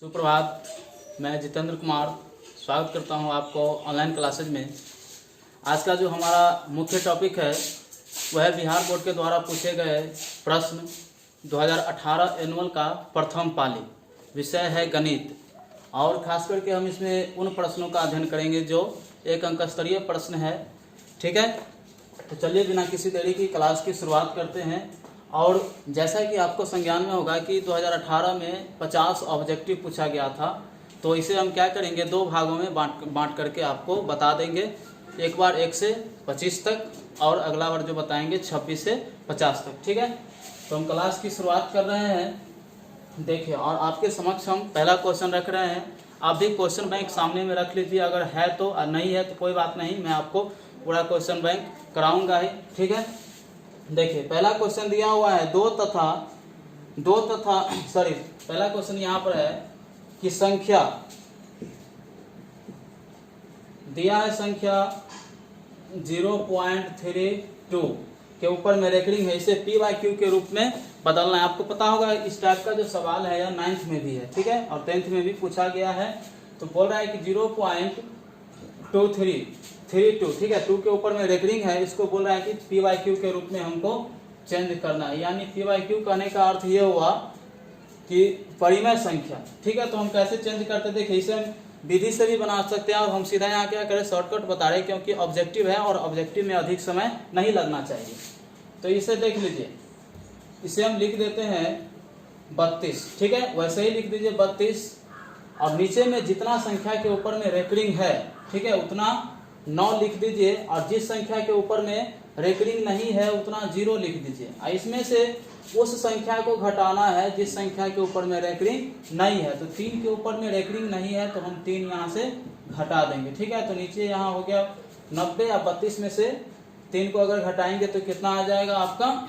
सुप्रभात। मैं जितेंद्र कुमार स्वागत करता हूं आपको ऑनलाइन क्लासेज में। आज का जो हमारा मुख्य टॉपिक है वह बिहार बोर्ड के द्वारा पूछे गए प्रश्न 2018 एनुअल का प्रथम पाली। विषय है गणित और खास करके हम इसमें उन प्रश्नों का अध्ययन करेंगे जो एक अंक स्तरीय प्रश्न है। ठीक है, तो चलिए बिना किसी देरी की क्लास की शुरुआत करते हैं। और जैसा कि आपको संज्ञान में होगा कि 2018 में 50 ऑब्जेक्टिव पूछा गया था, तो इसे हम क्या करेंगे, दो भागों में बांट करके आपको बता देंगे। एक बार 1 से 25 तक और अगला बार जो बताएंगे 26 से 50 तक। ठीक है, तो हम क्लास की शुरुआत कर रहे हैं। देखिए, और आपके समक्ष हम पहला क्वेश्चन रख रहे हैं। आप भी क्वेश्चन बैंक सामने में रख लीजिए, अगर है तो, और नहीं है तो कोई बात नहीं, मैं आपको पूरा क्वेश्चन बैंक कराऊंगा ही। ठीक है, देखिए पहला क्वेश्चन दिया हुआ है पहला क्वेश्चन यहाँ पर है कि संख्या दिया है, संख्या 0.32 के ऊपर में रेकरिंग है, इसे p/q के रूप में बदलना है। आपको पता होगा इस टाइप का जो सवाल है यह 9th में भी है। ठीक है, और 10th में भी पूछा गया है। तो बोल रहा है कि 0.2332, ठीक है, 2 के ऊपर में रेकरिंग है, इसको बोल रहा है कि p/q के रूप में हमको चेंज करना है। यानी p/q कहने का अर्थ ये हुआ कि परिमेय संख्या। ठीक है, तो हम कैसे चेंज करते, देखिए इसे हम विधि से भी बना सकते हैं और हम सीधा यहाँ क्या करें, शॉर्टकट बता रहे, क्योंकि ऑब्जेक्टिव है और ऑब्जेक्टिव में अधिक समय नहीं लगना चाहिए। तो इसे देख लीजिए, इसे हम लिख देते हैं 32। ठीक है, वैसे ही लिख दीजिए 32, और नीचे में जितना संख्या के ऊपर में रेकरिंग है, ठीक है, उतना 9 लिख दीजिए, और जिस संख्या के ऊपर में रेकरिंग नहीं है उतना 0 लिख दीजिए। इसमें से उस संख्या को घटाना है जिस संख्या के ऊपर में रेकरिंग नहीं है। तो 3 के ऊपर में रेकरिंग नहीं है तो हम 3 यहाँ से घटा देंगे। ठीक है, तो नीचे यहाँ हो गया 90, या 32 में से 3 को अगर घटाएंगे तो कितना आ जाएगा आपका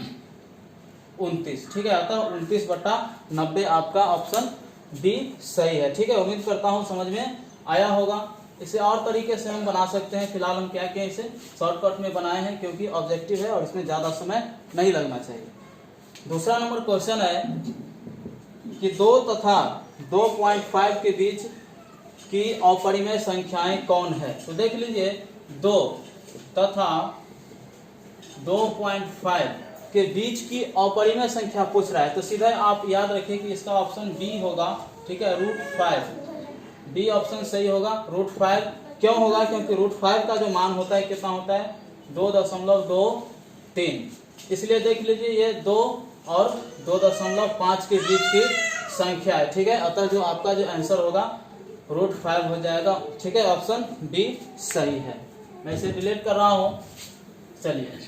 29। ठीक है, अतः 29/90 आपका ऑप्शन बी सही है। ठीक है, उम्मीद करता हूँ समझ में आया होगा। इसे और तरीके से हम बना सकते हैं, फिलहाल हम क्या किए, इसे शॉर्टकट में बनाए हैं क्योंकि ऑब्जेक्टिव है और इसमें ज्यादा समय नहीं लगना चाहिए। दूसरा नंबर क्वेश्चन है कि 2 तथा 2.5 के बीच की अपरिमेय संख्याएं कौन है। तो देख लीजिए, 2 तथा 2.5 के बीच की अपरिमेय संख्या पूछ रहा है, तो सीधा आप याद रखिए कि इसका ऑप्शन बी होगा। ठीक है, √5, बी ऑप्शन सही होगा। √5 क्यों होगा, क्योंकि √5 का जो मान होता है कितना होता है, 2.23। इसलिए देख लीजिए ये 2 और 2.5 के बीच की संख्या है। ठीक है, अतः जो आपका जो आंसर होगा √5 हो जाएगा। ठीक है, ऑप्शन बी सही है। मैं इसे डिलीट कर रहा हूं। चलिए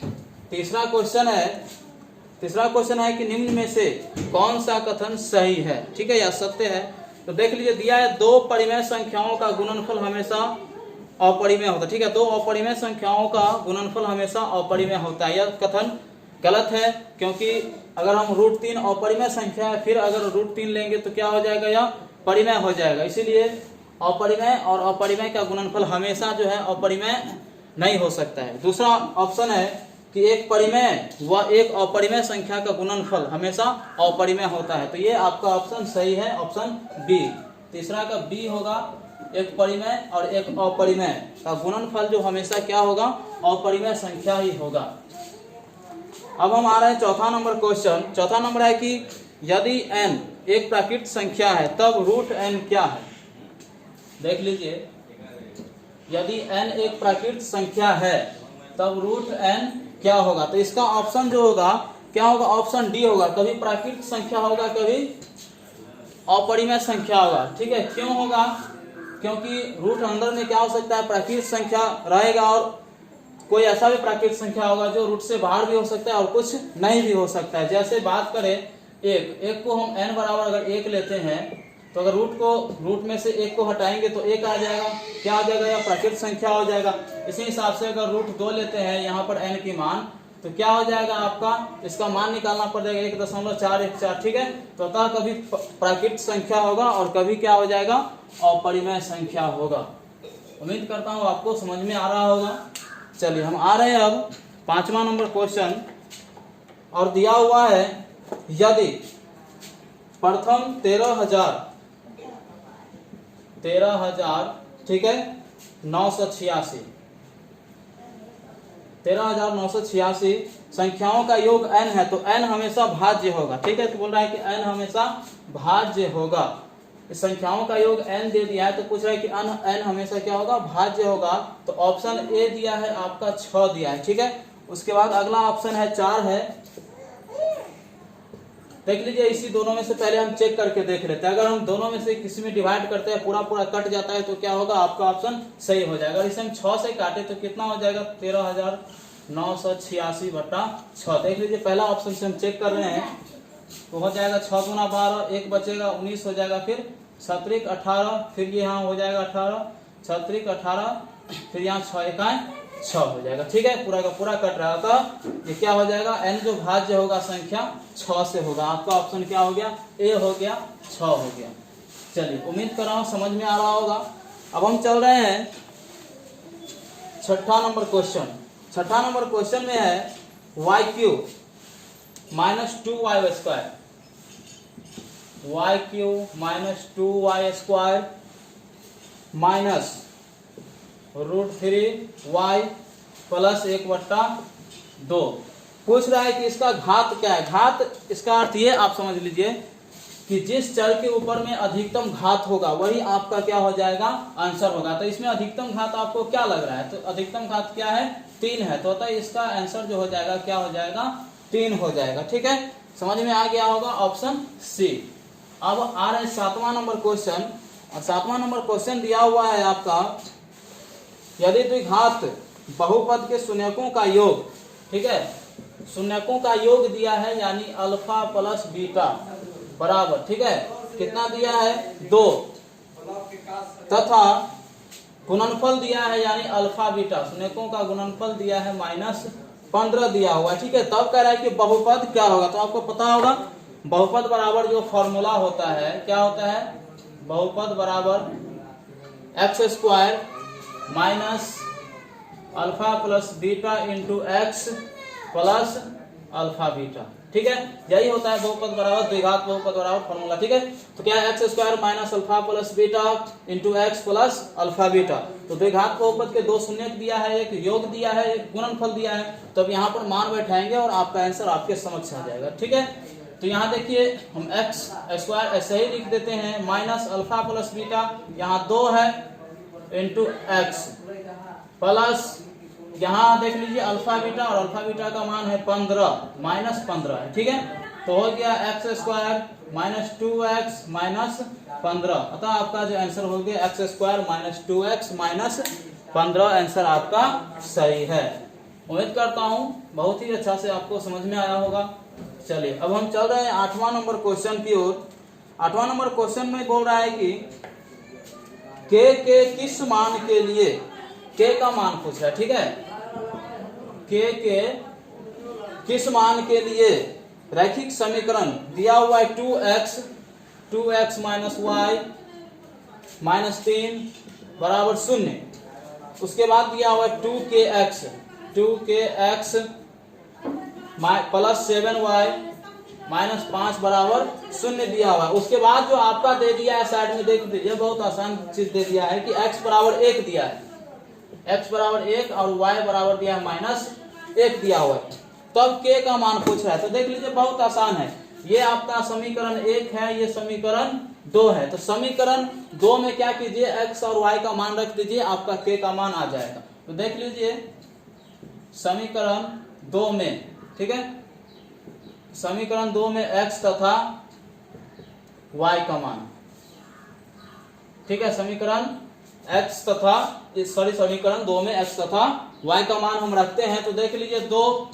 तीसरा क्वेश्चन है कि निम्न में से कौन सा कथन सही है, ठीक है, या सत्य है। तो देख लीजिए, दिया है 2 परिमेय संख्याओं का गुणनफल हमेशा अपरिमेय होता है। ठीक है, 2 अपरिमेय संख्याओं का गुणनफल हमेशा अपरिमेय होता है। यह कथन गलत है, क्योंकि अगर हम √3 अपरिमेय संख्या है, फिर अगर √3 लेंगे तो क्या हो जाएगा, यह परिमेय हो जाएगा। इसीलिए अपरिमेय और अपरिमेय का गुणनफल हमेशा जो है अपरिमेय नहीं हो सकता है। दूसरा ऑप्शन है कि एक परिमेय व एक अपरिमेय संख्या का गुणनफल हमेशा अपरिमेय होता है। तो ये आपका ऑप्शन सही है, ऑप्शन बी। तीसरा का बी होगा, एक परिमेय और एक अपरिमेय का गुणनफल जो हमेशा क्या होगा, अपरिमेय संख्या ही होगा। अब हम आ रहे हैं चौथा नंबर क्वेश्चन। चौथा नंबर है कि यदि n एक प्राकृत संख्या है तब √n क्या है। देख लीजिए, यदि n एक प्राकृत संख्या है तब √n क्या होगा। तो इसका ऑप्शन जो होगा क्या होगा, ऑप्शन डी होगा। कभी प्राकृत संख्या होगा, कभी अपरिमेय संख्या होगा। ठीक है, क्यों होगा, क्योंकि रूट अंदर में क्या हो सकता है, प्राकृत संख्या रहेगा, और कोई ऐसा भी प्राकृत संख्या होगा जो रूट से बाहर भी हो सकता है और कुछ नहीं भी हो सकता है। जैसे बात करें एक को हम n बराबर अगर 1 लेते हैं, तो अगर रूट में से 1 को हटाएंगे तो 1 आ जाएगा। क्या आ जाएगा, या प्राकृत संख्या हो जाएगा। इसी हिसाब से अगर √2 लेते हैं यहाँ पर n की मान, तो क्या हो जाएगा आपका, इसका मान निकालना पड़ जाएगा 1.414। ठीक है, तो अतः कभी प्राकृत संख्या होगा और कभी क्या हो जाएगा, अपरिमेय संख्या होगा। उम्मीद करता हूँ आपको समझ में आ रहा होगा। चलिए हम आ रहे हैं अब 5वां नंबर क्वेश्चन, और दिया हुआ है यदि प्रथम 13,000 13,000, ठीक है, 986, 13,986 संख्याओं का योग n है, तो n हमेशा भाज्य होगा, ठीक है। तो बोल रहा है कि n हमेशा भाज्य होगा। इस संख्याओं का योग n दे दिया है, तो पूछ रहा है कि n हमेशा क्या होगा, भाज्य होगा। तो ऑप्शन ए दिया है आपका 6 दिया है, ठीक है। उसके बाद अगला ऑप्शन है 4 है, देख लीजिए। इसी दोनों में से पहले हम चेक करके देख लेते हैं। अगर हम दोनों में से किसी में डिवाइड करते हैं, पूरा पूरा कट जाता है, तो क्या होगा, आपका ऑप्शन सही हो जाएगा। इसे हम 6 से काटे तो कितना हो जाएगा, 13,986 बटा 6। देख लीजिए, पहला ऑप्शन से हम चेक कर रहे हैं, तो हो जाएगा 6 गुना 12, 1 बचेगा 19 हो जाएगा, फिर 7 18, फिर ये यहाँ हो जाएगा 18, 7 18, फिर यहाँ 6 1 6 हो जाएगा, ठीक है। पूरा का पूरा कट रहा था। ये क्या हो जाएगा, n जो भाज्य होगा संख्या 6 से होगा। आपका ऑप्शन क्या हो गया, ए हो गया, 6 हो गया। चलिए, उम्मीद कर रहा हूँ समझ में आ रहा होगा। अब हम चल रहे हैं छठा नंबर क्वेश्चन। छठा नंबर क्वेश्चन में है y cube minus 2y square, y cube minus 2y square minus √3y plus 1/2। पूछ रहा है कि इसका घात क्या है। घात, इसका अर्थ ये आप समझ लीजिए कि जिस चर के ऊपर में अधिकतम घात होगा वही आपका क्या हो जाएगा, आंसर होगा। तो इसमें अधिकतम घात आपको क्या लग रहा है, तो अधिकतम घात क्या है, 3 है। तो अतः इसका आंसर जो हो जाएगा, क्या हो जाएगा, 3 हो जाएगा, ठीक है। समझ में आ गया होगा, ऑप्शन सी। अब आ रहे 7वां नंबर क्वेश्चन। और 7वां नंबर क्वेश्चन दिया हुआ है आपका, यदि द्विघात बहुपद के शून्यकों का योग, ठीक है, शून्यकों का योग दिया है, यानी अल्फा प्लस बीटा बराबर, ठीक है, कितना दिया है, 2, तथा गुणनफल दिया है, यानी अल्फा बीटा, शून्यकों का गुणनफल दिया है -15 दिया हुआ, ठीक है। तब कह रहा है कि बहुपद क्या होगा। तो आपको पता होगा बहुपद बराबर जो फॉर्मूला होता है, क्या होता है, बहुपद बराबर x² minus alpha plus beta into x plus alpha beta, ठीक है। यही होता है बहुपद बराबर, द्विघात बहुपद बराबर फॉर्मूला, ठीक है। तो क्या है, x² minus alpha plus beta into x plus alpha beta. तो द्विघात बहुपद के 2 शून्य दिया है, एक योग दिया है, एक गुणनफल दिया है। तो अब यहाँ पर मान बैठाएंगे और आपका आंसर आपके समक्ष आ जाएगा, ठीक है। तो यहाँ देखिए, हम x² ऐसे ही लिख देते हैं, माइनस अल्फा प्लस बीटा, यहाँ 2 है, इंटू एक्स प्लस, यहाँ देख लीजिए अल्फा बीटा, और अल्फा बीटा का मान है 15, -15 है, ठीक है। तो हो गया x² माइनस 2x माइनस 15। अतः आपका जो आंसर हो गया x² minus 2x minus 15, answer आपका सही है। उम्मीद करता हूँ बहुत ही अच्छा से आपको समझ में आया होगा। चलिए, अब हम चल रहे हैं 8वां नंबर क्वेश्चन की ओर। 8वां नंबर क्वेश्चन में बोल रहा है कि के किस मान के लिए, के का मान पूछ रहा है, ठीक है, के किस मान के लिए रैखिक समीकरण दिया हुआ है 2x माइनस y माइनस 3 बराबर 0। उसके बाद दिया हुआ है 2kx प्लस 7y माइनस 5 बराबर 0 दिया हुआ है। उसके बाद जो आपका दे दिया है साइड में, देख दीजिए, बहुत आसान चीज दे दिया है कि x बराबर 1 दिया है, x बराबर 1 और y बराबर दिया है -1 दिया हुआ है। तब k का मान पूछ रहा है। तो देख लीजिए, बहुत आसान है। ये आपका समीकरण 1 है, ये समीकरण 2 है। तो समीकरण 2 में क्या कीजिए, x और y का मान रख दीजिए, आपका k का मान आ जाएगा। तो देख लीजिए, समीकरण 2 में, ठीक है, समीकरण 2 में x तथा y का मान, ठीक है, समीकरण x तथा समीकरण 2 में x तथा y का मान हम रखते हैं। तो देख लीजिए, 2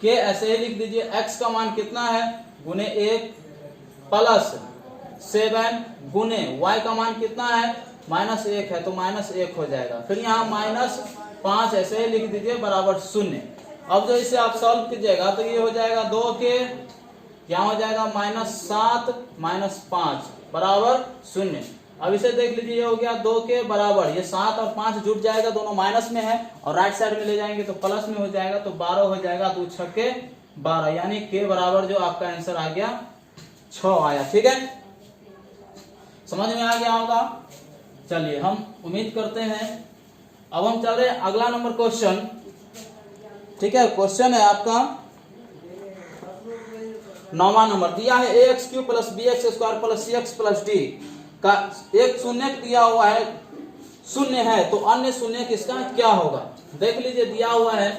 के ऐसे ही लिख दीजिए, x का मान कितना है, गुने 1 प्लस 7 गुने y का मान कितना है, -1 है, तो -1 हो जाएगा। फिर यहाँ -5 ऐसे ही लिख दीजिए बराबर 0। अब जो इसे आप सॉल्व कीजिएगा तो ये हो जाएगा 2k, यहाँ हो जाएगा -7 -5 बराबर 0। अब इसे देख लीजिए, ये हो गया 2k बराबर, ये 7 और 5 जुट जाएगा, दोनों माइनस में है, और राइट साइड में ले जाएंगे तो प्लस में हो जाएगा, तो 12 हो जाएगा, 2 छक्के 12, यानी k बराबर जो आपका आंसर आ गया 6 आया, ठीक है। समझ में आ गया होगा। चलिए हम उम्मीद करते हैं। अब हम चल रहे हैं अगला नंबर क्वेश्चन। ठीक है, क्वेश्चन है आपका 9वां नंबर। दिया है ax³ plus bx² plus cx plus d का एक शून्य दिया हुआ है, शून्य है तो अन्य शून्य किसका क्या होगा। देख लीजिए, दिया हुआ है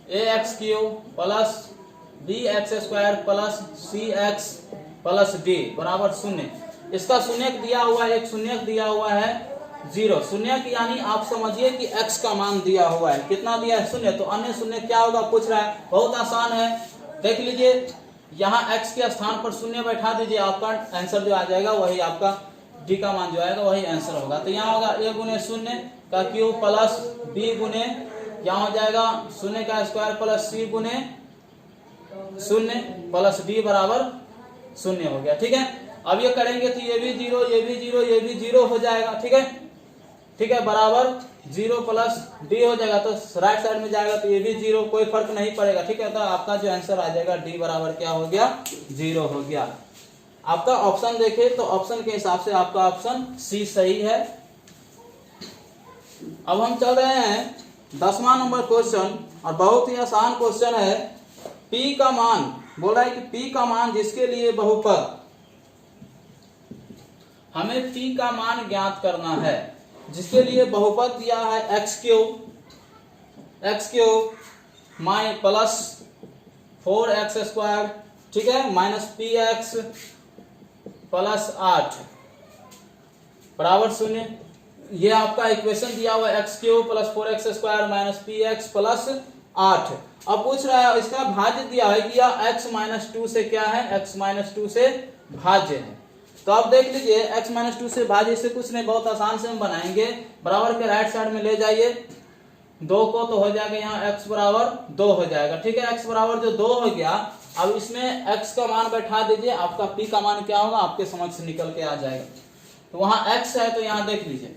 ax³ plus bx² plus cx plus d बराबर शून्य। इसका शून्य दिया हुआ है, एक शून्य दिया हुआ है 0। शून्य यानी आप समझिए कि x का मान दिया हुआ है, कितना दिया है शून्य, तो अन्य शून्य क्या होगा पूछ रहा है। बहुत आसान है, देख लीजिए यहाँ x के स्थान पर शून्य बैठा दीजिए, आपका आंसर जो आ जाएगा वही आपका d का मान जो आएगा वही आंसर होगा। तो यहाँ होगा a गुने शून्य का क्यूब प्लस b गुने यहाँ हो जाएगा शून्य का स्क्वायर प्लस c गुने शून्य प्लस d बराबर शून्य हो गया। ठीक है, अब ये करेंगे तो ये भी 0, ये भी 0, ये भी 0 हो जाएगा। ठीक है, ठीक है, बराबर 0 प्लस d हो जाएगा, तो राइट साइड में जाएगा तो ये भी 0, कोई फर्क नहीं पड़ेगा। ठीक है, तो आपका जो आंसर आ जाएगा d बराबर क्या हो गया 0 हो गया। आपका ऑप्शन देखें तो ऑप्शन के हिसाब से आपका ऑप्शन सी सही है। अब हम चल रहे हैं 10वां नंबर क्वेश्चन, और बहुत ही आसान क्वेश्चन है। p का मान बोल रहा है कि p का मान जिसके लिए बहुपद, हमें p का मान ज्ञात करना है जिसके लिए बहुपद दिया है x³ माइ प्लस 4x², ठीक है, माइनस px प्लस 8 बराबर शून्य। ये आपका इक्वेशन दिया हुआ है x³ plus 4x² minus px plus 8। अब पूछ रहा है इसका भाज्य दिया है कि यह x-2 से क्या है, x-2 से भाज्य है। तो आप देख लीजिए x-2 से भाज्य, इससे कुछ नहीं, बहुत आसान से हम बनाएंगे। बराबर के राइट साइड में ले जाइए 2 को, तो हो जाएगा यहाँ x बराबर 2 हो जाएगा। ठीक है, x बराबर जो 2 हो गया, अब इसमें x का मान बैठा दीजिए, आपका p का मान क्या होगा आपके समझ से निकल के आ जाएगा। तो वहां x है तो यहाँ देख लीजिए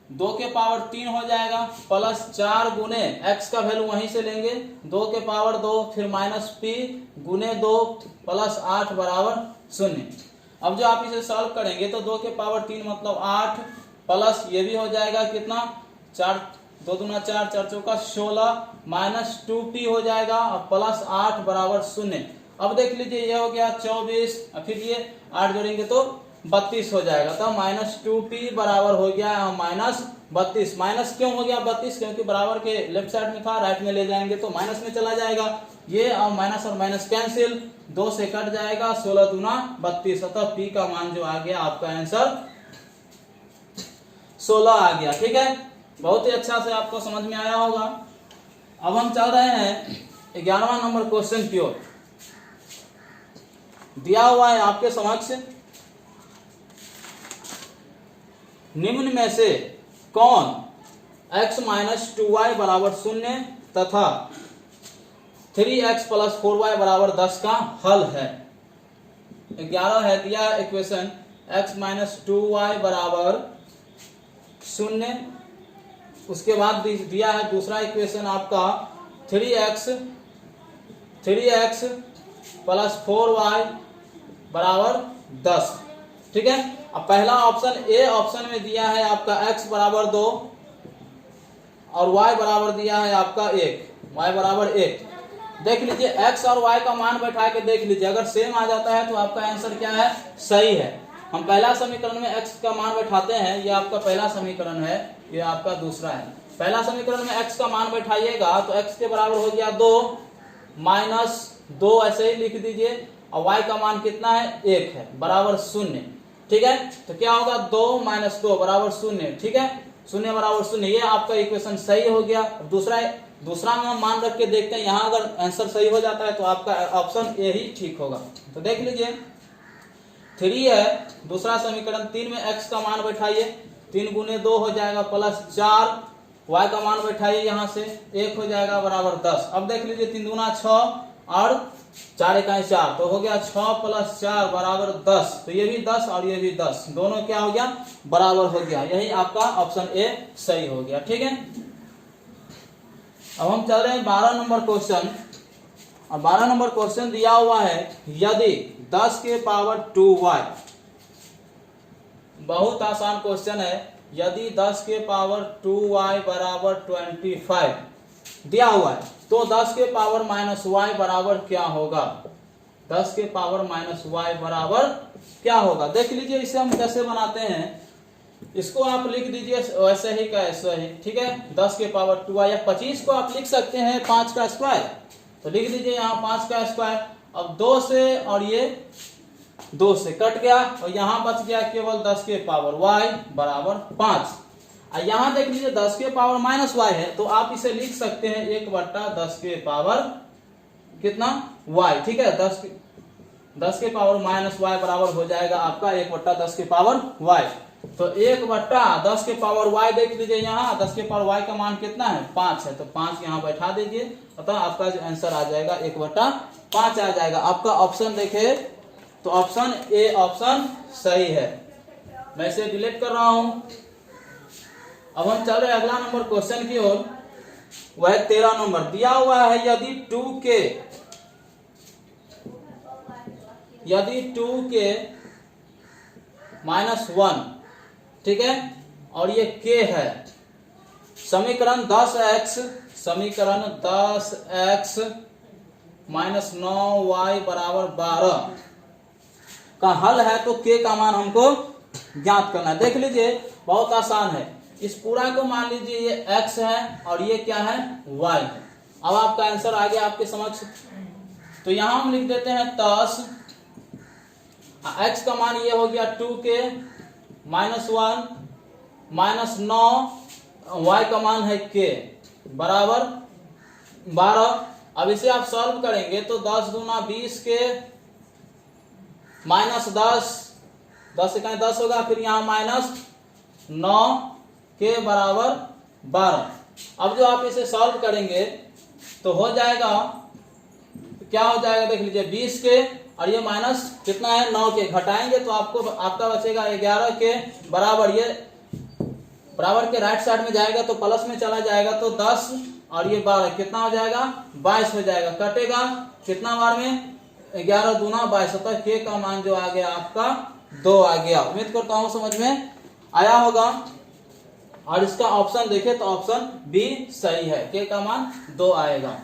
2 के पावर 3 हो जाएगा प्लस 4 गुने x का वैल्यू वहीं से लेंगे 2 के पावर 2, फिर माइनस p गुने 2 प्लस 8 बराबर शून्य। अब जो आप इसे सॉल्व करेंगे तो 2 के पावर 3 मतलब 8 प्लस ये भी हो जाएगा कितना 4, 2 दूना 4, 4 चौका 16 माइनस 2p हो जाएगा और प्लस 8 बराबर शून्य। अब देख लीजिए ये हो गया 24, फिर ये 8 जोड़ेंगे तो 32 हो जाएगा। तो माइनस 2p बराबर हो गया माइनस 32। माइनस क्यों हो गया 32? क्योंकि बराबर के लेफ्ट साइड में था, राइट में ले जाएंगे तो माइनस में चला जाएगा। ये और माइनस कैंसिल, 2 से कट जाएगा, 16 दूना 32। अतः p का मान जो आ गया आपका आंसर 16 आ गया। ठीक है, बहुत ही अच्छा से आपको समझ में आया होगा। अब हम चल रहे हैं 11वां नंबर क्वेश्चन की ओर। दिया हुआ है आपके समक्ष, निम्न में से कौन x-2y बराबर 0 तथा 3x प्लस 4y बराबर 10 का हल है। 11 है दिया इक्वेशन x-2y बराबर 0, उसके बाद दिया है दूसरा इक्वेशन आपका 3x प्लस 4y बराबर 10। ठीक है, अब पहला ऑप्शन ए ऑप्शन में दिया है आपका x बराबर 2 और y बराबर दिया है आपका 1, y बराबर 1। देख लीजिए x और y का मान बैठा के देख लीजिए, अगर सेम आ जाता है तो आपका आंसर क्या है, सही है। हम पहला समीकरण में x का मान बैठाते हैं, ये आपका पहला समीकरण है, ये आपका दूसरा है। पहला समीकरण में x का मान बैठाइएगा तो x के बराबर हो गया 2 माइनस 2, ऐसे ही लिख दीजिए, और y का मान कितना है 1 है बराबर 0। ठीक है, तो क्या होगा 2 माइनस 2 बराबर 0। ठीक है, 0 बराबर 0, ये आपका इक्वेशन सही हो गया। दूसरा में हम मान रख के देखते हैं, यहाँ अगर आंसर सही हो जाता है तो आपका ऑप्शन ए ही ठीक होगा। तो देख लीजिए 3 है दूसरा समीकरण, 3 में x का मान बैठाइए, 3 गुने 2 हो जाएगा प्लस 4, y का मान बैठाइए यहाँ से 1 हो जाएगा बराबर 10। अब देख लीजिए 3 दूना 6 और 4 इकाई 4, तो हो गया 6 प्लस 4 बराबर 10। तो ये भी 10 और ये भी 10, दोनों क्या हो गया बराबर हो गया। यही आपका ऑप्शन ए सही हो गया। ठीक है, अब हम चल रहे हैं 12 नंबर क्वेश्चन। और 12 नंबर क्वेश्चन दिया हुआ है, यदि 10 के पावर 2y। बहुत आसान क्वेश्चन है। यदि 10 के पावर 2y बराबर 25 दिया हुआ है तो 10 के पावर माइनस y बराबर क्या होगा? 10 के पावर माइनस y बराबर क्या होगा? देख लीजिए इसे हम कैसे बनाते हैं। इसको आप लिख दीजिए वैसे ही का ऐसे ही, ठीक है। 10 के पावर 2y या 25 को आप लिख सकते हैं 5 का स्क्वायर, तो लिख दीजिए यहाँ 5 का स्क्वायर। अब 2 से और ये 2 से कट गया और यहाँ बच गया केवल 10 के पावर y बराबर 5। यहाँ देख लीजिए 10 के पावर माइनस y है तो आप इसे लिख सकते हैं 1/10 के पावर कितना y, ठीक है। 10 के पावर माइनस y बराबर हो जाएगा आपका 1/10 के पावर y। तो 1/10 के पावर y देख लीजिए यहाँ 10 के पावर y का मान कितना है? 5 है, तो 5 यहाँ बैठा दीजिए, अतः आपका जो आंसर आ जाएगा 1/5 आ जाएगा। आपका ऑप्शन देखे तो ऑप्शन ए ऑप्शन सही है। मैं इसे डिलीट कर रहा हूं। अब हम चल रहे अगला नंबर क्वेश्चन की ओर। वह 13 नंबर दिया हुआ है यदि 2k -1, ठीक है, और ये k है। समीकरण 10x -9y बराबर 12 का हल है, तो k का मान हमको ज्ञात करना है। देख लीजिए बहुत आसान है। इस पूरा को मान लीजिए ये x है और ये क्या है? y है। अब आपका आंसर आ गया आपके समक्ष। तो यहां हम लिख देते हैं 10, x का मान ये हो गया 2k -1 -9, y का मान है k बराबर 12। अब इसे आप सॉल्व करेंगे तो 10 दूना 20 के -10, 10 से कहीं 10 होगा, फिर यहाँ -9 के बराबर 12। अब जो आप इसे सॉल्व करेंगे तो हो जाएगा, क्या हो जाएगा देख लीजिए 20 के और ये माइनस कितना है 9 के, घटाएंगे तो आपका बचेगा 11 के बराबर। ये बराबर के राइट साइड में जाएगा तो प्लस में चला जाएगा, तो 10 और ये 12 कितना हो जाएगा? 22 हो जाएगा। कटेगा कितना बार में? 11 दूना 22 होता है। के का मान जो आ गया आपका 2 आ गया। उम्मीद करता हूं समझ में आया होगा। और इसका ऑप्शन देखे तो ऑप्शन बी सही है, के का मान 2 आएगा।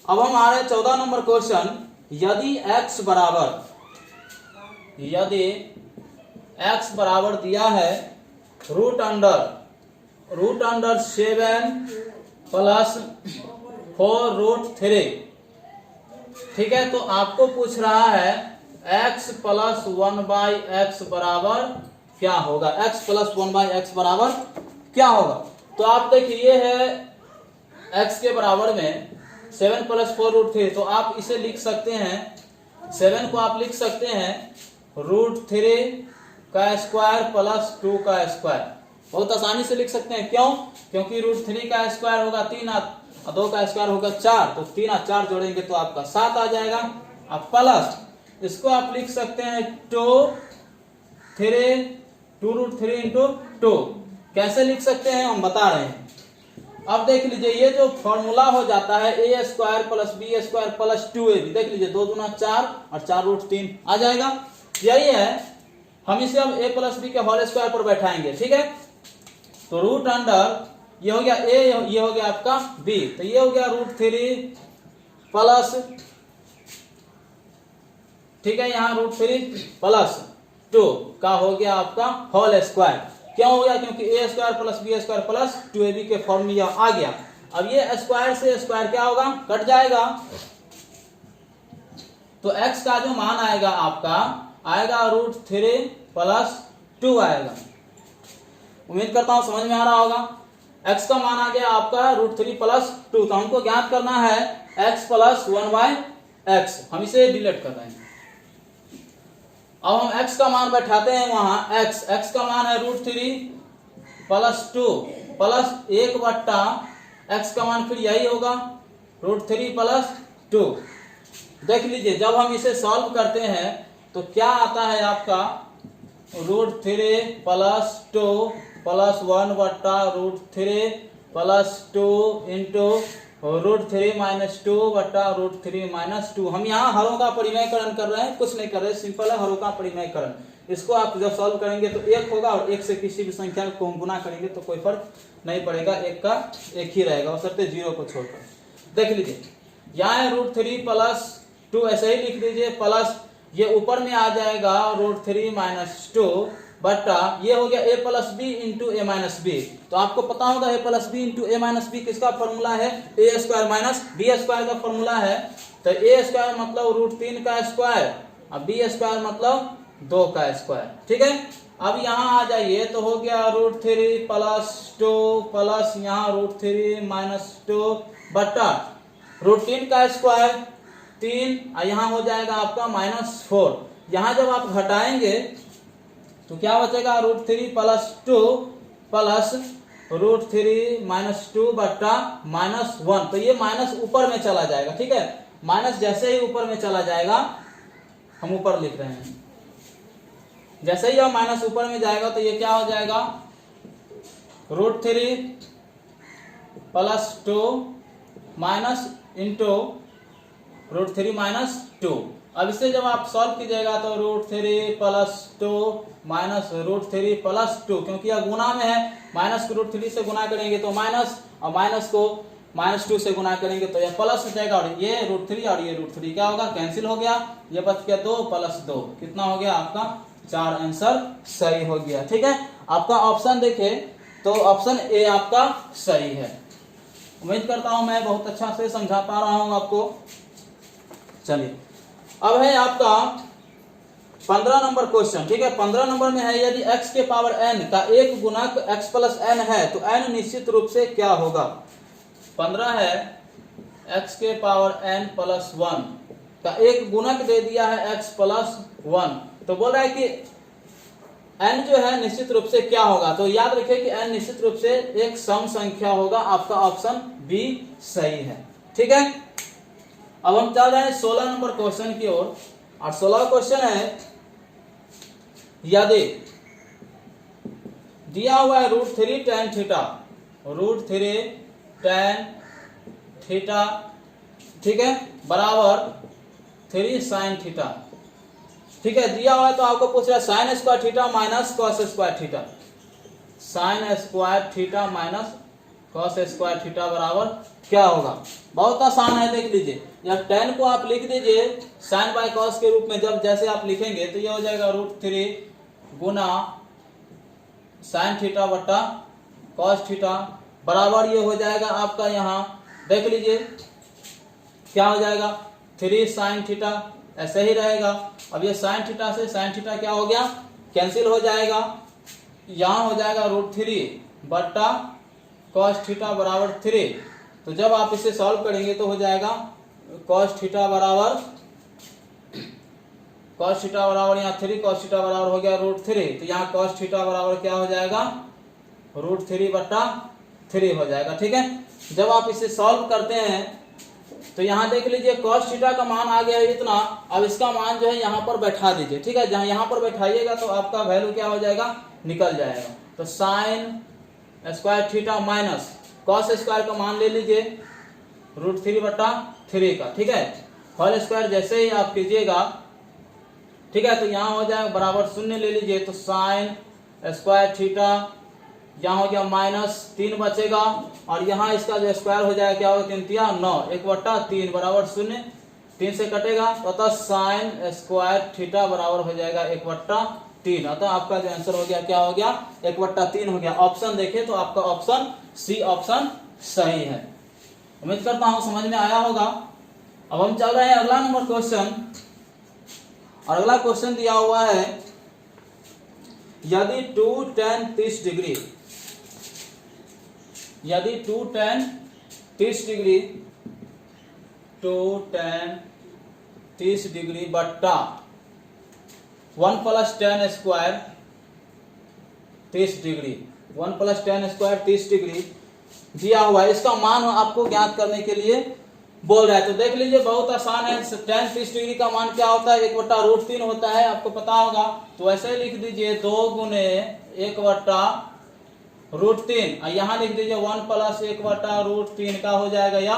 अब हम आ रहे 14 नंबर क्वेश्चन। यदि x बराबर दिया है रूट अंडर 7 प्लस 4√3, ठीक है। तो आपको पूछ रहा है x प्लस 1/x बराबर क्या होगा? x प्लस 1/x बराबर क्या होगा? तो आप देखिए ये है x के बराबर में 7 प्लस 4√3, तो आप इसे लिख सकते हैं 7 को आप लिख सकते हैं √3 का स्क्वायर प्लस 2 का स्क्वायर। बहुत आसानी से लिख सकते हैं। क्यों? क्योंकि √3 का स्क्वायर होगा 3 और 2 का स्क्वायर होगा 4, तो 3 और 4 जोड़ेंगे तो आपका 7 आ जाएगा। अब प्लस इसको आप लिख सकते हैं 2√3 इंटू 2। कैसे लिख सकते हैं हम बता रहे हैं। अब देख लीजिए ये जो फॉर्मूला हो जाता है a square plus b square plus 2ab। देख लीजिए 2 दूना 4 और 4√3 आ जाएगा। यही है, हम इसे अब a प्लस बी के होल स्क्वायर पर बैठाएंगे, ठीक है। तो रूट अंडर ये हो गया a, ये हो गया आपका b, तो ये हो गया √3 प्लस, ठीक है, यहाँ √3 प्लस 2 का हो गया आपका होल स्क्वायर। क्यों हो गया? क्योंकि a square plus b square plus 2ab के फॉर्म में यह आ गया। अब ये स्क्वायर से स्क्वायर क्या होगा? कट जाएगा। तो x का जो मान आएगा आपका आएगा √3 प्लस 2 आएगा। उम्मीद करता हूं समझ में आ रहा होगा। x का मान आ गया आपका √3 प्लस 2, तो हमको ज्ञात करना है x प्लस 1/x। हम इसे डिलीट कर देंगे। अब हम x का मान बैठाते हैं वहां x का मान है √3 प्लस 2 प्लस 1/x का मान फिर यही होगा √3 प्लस 2। देख लीजिए जब हम इसे सॉल्व करते हैं तो क्या आता है आपका √3 प्लस 2 प्लस 1/√3 प्लस 2 इंटू और √3 - 2 बटा √3 - 2। हम यहाँ हरों का परिमेयकरण कर रहे हैं, कुछ नहीं कर रहे, सिंपल है हरों का परिमेयकरण। इसको आप जब सॉल्व करेंगे तो 1 होगा और 1 से किसी भी संख्या को गुना करेंगे तो कोई फर्क नहीं पड़ेगा, 1 का 1 ही रहेगा, बशर्ते 0 को छोड़कर। देख लीजिए यहाँ है √3 + 2, ऐसे ही लिख दीजिए, प्लस ये ऊपर में आ जाएगा √3 - 2 बटा ये हो गया a + b × a - b। तो आपको पता होगा a + b × a - b किसका फॉर्मूला है, a² - b² का फॉर्मूला है। तो a² मतलब √3 का स्क्वायर और b² मतलब 2 का स्क्वायर। ठीक है, अब यहाँ आ जाइए तो हो गया √3 + 2 प्लस यहाँ √3 - 2 बटा √3 का स्क्वायर 3 और यहाँ हो जाएगा आपका -4। यहाँ जब आप घटाएंगे तो क्या बचेगा, √3 + 2 प्लस √3 - 2 बटा -1। तो ये माइनस ऊपर में चला जाएगा। ठीक है, माइनस जैसे ही ऊपर में चला जाएगा, हम ऊपर लिख रहे हैं, जैसे ही यह माइनस ऊपर में जाएगा तो ये क्या हो जाएगा, √3 + 2 माइनस इंटू √3 - 2। अब इसे जब आप सॉल्व कीजिएगा तो √3 + 2 माइनस √3 + 2, क्योंकि यह गुना में है, माइनस को √3 से गुना करेंगे तो माइनस, और माइनस को -2 से गुना करेंगे तो यह प्लस हो जाएगा, और ये √3 और ये √3 क्या होगा, कैंसिल हो गया, ये बच गया 2 + 2, कितना हो गया आपका 4, आंसर सही हो गया। ठीक है, आपका ऑप्शन देखें तो ऑप्शन ए आपका सही है। उम्मीद करता हूं मैं बहुत अच्छा से समझा पा रहा हूं आपको। चलिए अब है आपका 15 नंबर क्वेश्चन। ठीक है, 15 नंबर में है यदि x के पावर n का एक गुणक x + n है तो n निश्चित रूप से क्या होगा। 15 है x के पावर n + 1 का एक गुणक दे दिया है x + 1, तो बोल रहा है कि n जो है निश्चित रूप से क्या होगा। तो याद रखिए कि n निश्चित रूप से एक सम संख्या होगा, आपका ऑप्शन बी सही है। ठीक है, अब हम चल रहे हैं 16 नंबर क्वेश्चन की ओर, और 16 क्वेश्चन है यदि दिया हुआ है √3 tan थीटा, √3 tan थीटा, ठीक है, बराबर 3 sin थीटा। ठीक है, दिया हुआ है तो आपको पूछ रहा है sin² theta minus cos² theta, sin² theta minus cos² theta बराबर क्या होगा। बहुत आसान है, देख लीजिए, यह tan को आप लिख दीजिए sin बाय cos के रूप में, जब जैसे आप लिखेंगे तो यह हो जाएगा √3 गुना sin थीटा बटा cos थीटा बराबर ये हो जाएगा आपका, यहाँ देख लीजिए क्या हो जाएगा 3 sin थीटा, ऐसे ही रहेगा। अब ये sin थीटा से sin थीटा क्या हो गया, कैंसिल हो जाएगा, यहाँ हो जाएगा √3 बटा cos थीटा बराबर 3। तो जब आप इसे सॉल्व करेंगे तो हो जाएगा cos थीटा बराबर यहाँ 3 cos थीटा बराबर हो गया √3, तो यहाँ cos थीटा बराबर क्या हो जाएगा, √3 बटा 3 हो जाएगा। ठीक है, जब आप इसे सॉल्व करते हैं तो यहाँ देख लीजिए cos थीटा का मान आ गया है इतना, अब इसका मान जो है यहाँ पर बैठा दीजिए। ठीक है, जहाँ यहाँ पर बैठाइएगा तो आपका वैल्यू क्या हो जाएगा, निकल जाएगा। तो sin² थीटा माइनस cos² का मान ले लीजिए √3 बटा 3 का। ठीक है, होल स्क्वायर जैसे ही आप कीजिएगा, ठीक है, तो यहाँ हो जाएगा बराबर 0 ले लीजिए, तो sin² थीटा यहाँ हो गया -3 बचेगा, और यहाँ इसका जो स्क्वायर हो जाएगा क्या होगा, 3 तिया 9, 1/3 बराबर 0, 3 से कटेगा, तो अतः sin² थीटा बराबर हो जाएगा 1/3। अतः आपका जो आंसर हो गया क्या हो गया, 1/3 हो गया। ऑप्शन देखें तो आपका ऑप्शन सी ऑप्शन सही है। उम्मीद करता हूं समझ में आया होगा। अब हम चल रहे हैं अगला नंबर क्वेश्चन, और अगला क्वेश्चन दिया हुआ है यदि 2 tan 30 डिग्री, यदि 2 tan 30 डिग्री 2 tan 30 डिग्री बट्टा 1 + tan² 30 डिग्री, 1 + tan² 30 डिग्री दिया हुआ है, इसका मान आपको ज्ञात करने के लिए बोल रहा है। तो देख लीजिए बहुत आसान है, tan 30 डिग्री का मान क्या होता है, 1/√3 होता है, आपको पता होगा। तो ऐसे लिख दीजिए 2 × 1/√3 √3 और यहाँ लिख दीजिए 1 + 1/√3 का हो जाएगा या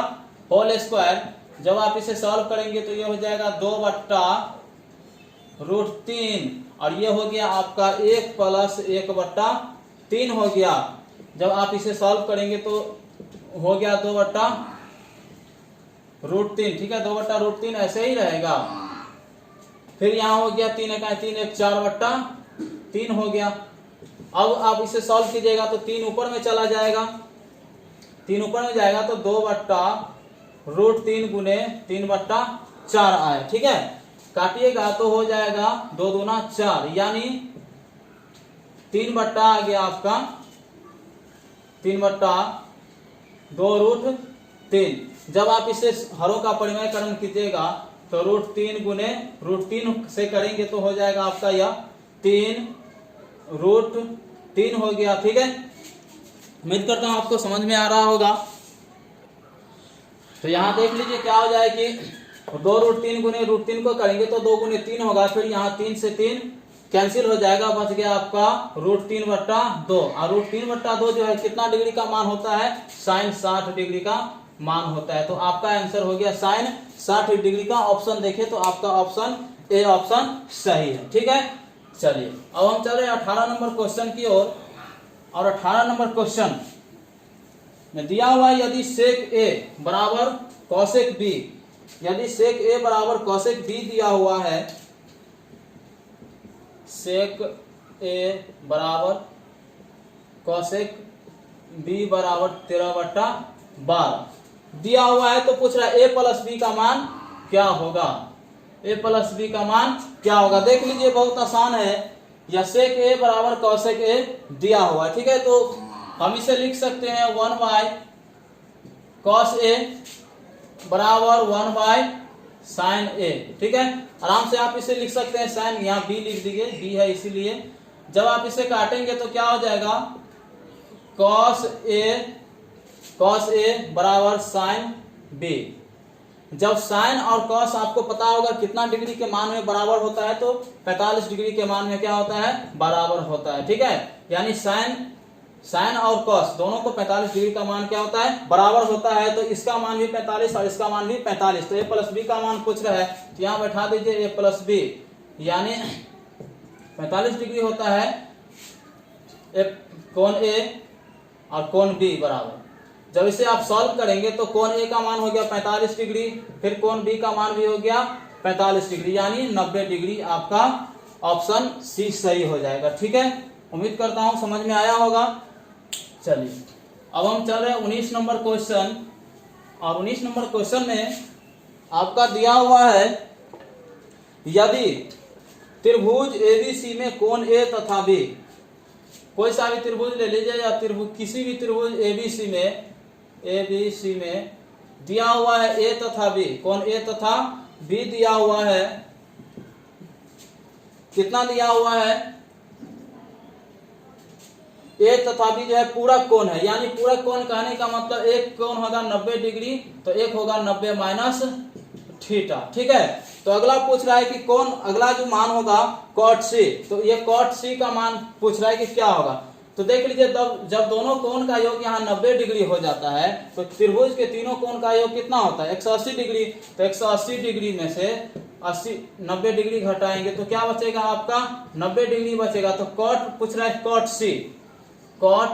होल स्क्वायर। जब आप इसे सॉल्व करेंगे तो ये हो जाएगा 2/√3 और ये हो गया आपका 1 + 1/3 हो गया। जब आप इसे सॉल्व करेंगे तो हो गया 2/√3, ठीक है, 2/√3 ऐसे ही रहेगा। फिर यहाँ हो गया 3 × 3 = 4/3 हो गया। अब आप इसे सॉल्व कीजिएगा तो 3 ऊपर में चला जाएगा, 3 ऊपर में जाएगा तो 2/√3 गुने 3/4 आए, ठीक है। काटिएगा तो हो जाएगा 2 दूना 4 यानी 3 आ गया आपका 3/2√3। जब आप इसे हरों का परिमेयकरण कीजिएगा तो √3 गुने √3 से करेंगे तो हो जाएगा आपका यह 3√3 हो गया, ठीक है। उम्मीद करता हूं आपको समझ में आ रहा होगा। तो यहाँ देख लीजिए क्या हो जाए कि 2√3 गुने √3 को करेंगे तो 2 गुने 3 होगा, फिर यहाँ 3 से 3 कैंसिल हो जाएगा, बच गया आपका √3/2 और √3/2 जो है कितना डिग्री का मान होता है, sin 60 डिग्री का मान होता है। तो आपका आंसर हो गया sin 60 डिग्री का। ऑप्शन देखें तो आपका ऑप्शन ए ऑप्शन सही है, ठीक है। चलिए अब हम चल रहे हैं 18 नंबर क्वेश्चन की ओर। और 18 नंबर क्वेश्चन में दिया हुआ है यदि sec a बराबर cosec b, यदि sec a बराबर cosec b दिया हुआ है, sec a बराबर cosec b बराबर 13/12 दिया हुआ है, तो पूछ रहा है a + b का मान क्या होगा, a + b का मान क्या होगा। देख लीजिए बहुत आसान है, या sec a बराबर cosec a दिया हुआ है, ठीक है। तो हम इसे लिख सकते हैं 1/cos a बराबर 1/sin a, ठीक है। आराम से आप इसे लिख सकते हैं, sin यहाँ b लिख दीजिए, b है इसीलिए। जब आप इसे काटेंगे तो क्या हो जाएगा, cos a बराबर sin b। जब साइन और कॉस आपको पता होगा कितना डिग्री के मान में बराबर होता है, तो 45 डिग्री के मान में क्या होता है, बराबर होता है, ठीक है। यानी साइन और कॉस दोनों को 45 डिग्री का मान क्या होता है, बराबर होता है। तो इसका मान भी 45 और इसका मान भी 45, तो a + b का मान पूछ रहा है, तो यहाँ बैठा दीजिए a + b यानी 45 डिग्री होता है कोण a और कोण b बराबर। जब इसे आप सॉल्व करेंगे तो कोण a का मान हो गया 45 डिग्री, फिर कोण b का मान भी हो गया 45 डिग्री यानी 90 डिग्री। आपका ऑप्शन सी सही हो जाएगा, ठीक है। उम्मीद करता हूं समझ में आया होगा। चलिए अब हम चल रहे हैं 19 नंबर क्वेश्चन। और 19 नंबर क्वेश्चन में आपका दिया हुआ है यदि त्रिभुज एबीसी में कोण a तथा b, कोई सा भी त्रिभुज ले लीजिए या त्रिभुज किसी भी त्रिभुज एबीसी में दिया हुआ है a तथा b, कोण a तथा b दिया हुआ है, कितना दिया हुआ है, a तथा b जो है पूरा कोण है, यानी पूरा कोण कहने का मतलब एक कोण होगा 90 डिग्री तो एक होगा 90 माइनस थीटा, ठीक है। तो अगला पूछ रहा है कि कौन अगला जो मान होगा cot c, तो ये cot c का मान पूछ रहा है कि क्या होगा। तो देख लीजिए तब जब दोनों कोण का योग यहाँ 90 डिग्री हो जाता है तो त्रिभुज के तीनों कोण का योग कितना होता है, 180 डिग्री। तो 180 डिग्री में से 90 डिग्री घटाएंगे तो क्या बचेगा, आपका 90 डिग्री बचेगा। तो cot पूछ रहा है cot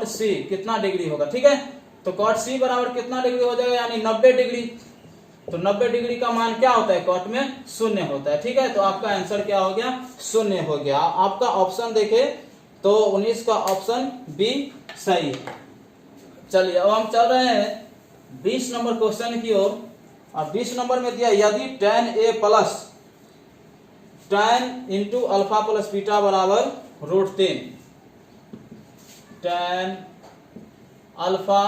c कितना डिग्री होगा, ठीक है। तो cot c बराबर कितना डिग्री हो जाएगा, यानी 90 डिग्री। तो 90 डिग्री का मान क्या होता है, कॉट में 0 होता है, ठीक है। तो आपका आंसर क्या हो गया, 0 हो गया। आपका ऑप्शन देखे तो 19 का ऑप्शन बी सही है। चलिए अब हम चल रहे हैं 20 नंबर क्वेश्चन की ओर। और 20 नंबर में दिया यदि tan a plus tan into alpha plus beta बराबर √3, tan अल्फा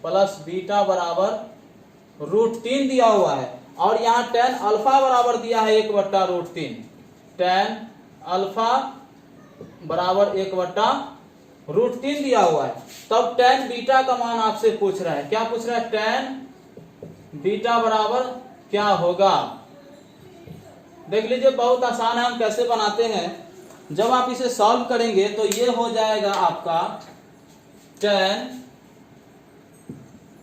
प्लस बीटा बराबर √3 दिया हुआ है, और यहाँ tan अल्फा बराबर दिया है 1/√3, tan अल्फा बराबर 1/√3 दिया हुआ है। तब tan बीटा का मान आपसे पूछ रहा है, क्या पूछ रहा है, tan बीटा बराबर क्या होगा। देख लीजिए बहुत आसान है, हम कैसे बनाते हैं। जब आप इसे सॉल्व करेंगे तो ये हो जाएगा आपका tan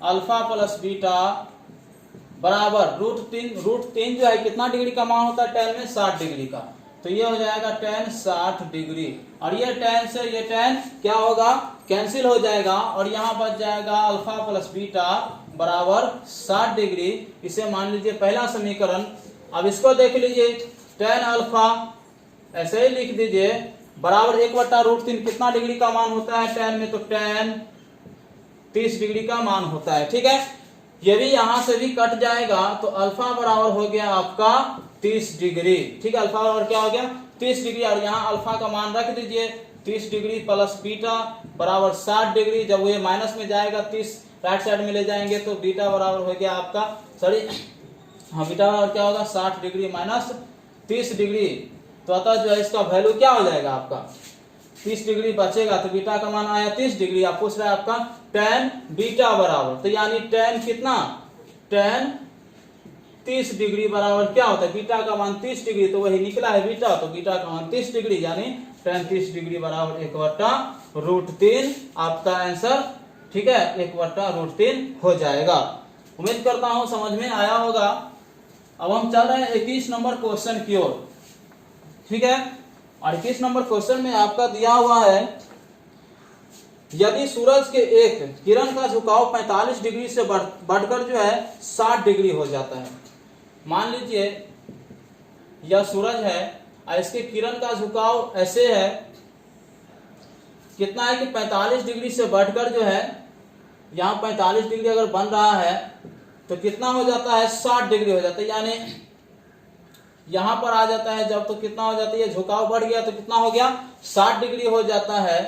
अल्फा प्लस बीटा बराबर रूट तीन जो है कितना डिग्री का मान होता है tan में 60 डिग्री का, तो ये हो जाएगा tan 60 डिग्री। और ये tan से ये tan क्या होगा, कैंसिल हो जाएगा और यहाँ बच जाएगा अल्फा प्लस बीटा बराबर 60 डिग्री। इसे मान लीजिए पहला समीकरण। अब इसको देख लीजिए, tan अल्फा ऐसे ही लिख दीजिए बराबर 1/√3 कितना डिग्री का मान होता है tan में, तो tan 30 डिग्री का मान होता है। ठीक है, ये भी यहां से भी कट जाएगा तो अल्फा बराबर हो गया आपका 30 डिग्री। ठीक है, अल्फा बराबर क्या हो गया 30 डिग्री। और यहाँ अल्फा का मान रख दीजिए 30 डिग्री प्लस बीटा बराबर 60 डिग्री। जब ये माइनस में जाएगा 30 राइट साइड में ले जाएंगे तो बीटा बराबर हो गया आपका बीटा बराबर क्या होगा 60 डिग्री माइनस 30 डिग्री। तो अतः जो है इसका वैल्यू क्या हो जाएगा आपका 30 डिग्री बचेगा, तो बीटा का मान आया 30 डिग्री। आप पूछ रहे हैं आपका tan बीटा बराबर, तो यानी tan कितना tan 30 डिग्री बराबर क्या होता है, बीटा का मान 30 डिग्री, तो वही निकला है बीटा, तो बीटा का मान 30 डिग्री यानी tan 30 डिग्री बराबर 1/√3 आपका आंसर। ठीक है, 1/√3 हो जाएगा। उम्मीद करता हूं समझ में आया होगा। अब हम चल रहे हैं 21 नंबर क्वेश्चन की ओर। ठीक है, और 21 नंबर क्वेश्चन में आपका दिया हुआ है, यदि सूरज के एक किरण का झुकाव 45 डिग्री से बढ़कर जो है 60 डिग्री हो जाता है। मान लीजिए यह सूरज है और इसके किरण का झुकाव ऐसे है, कितना है कि 45 डिग्री से बढ़कर जो है यहाँ 45 डिग्री अगर बन रहा है तो कितना हो जाता है 60 डिग्री हो जाता है, यानी यहां पर आ जाता है जब, तो कितना हो जाता है, झुकाव बढ़ गया तो कितना हो गया 60 डिग्री हो जाता है।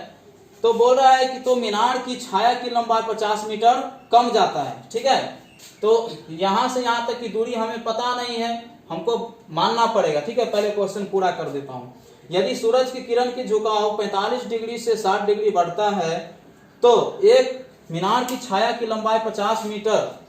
तो बोल रहा है कि तो मीनार की छाया की लंबाई 50 मीटर कम जाता है। ठीक है, तो यहां से यहां तक की दूरी हमें पता नहीं है, हमको मानना पड़ेगा। ठीक है, पहले क्वेश्चन पूरा कर देता हूं। यदि सूरज की किरण की झुकाव 45 डिग्री से 60 डिग्री बढ़ता है तो एक मीनार की छाया की लंबाई 50 मीटर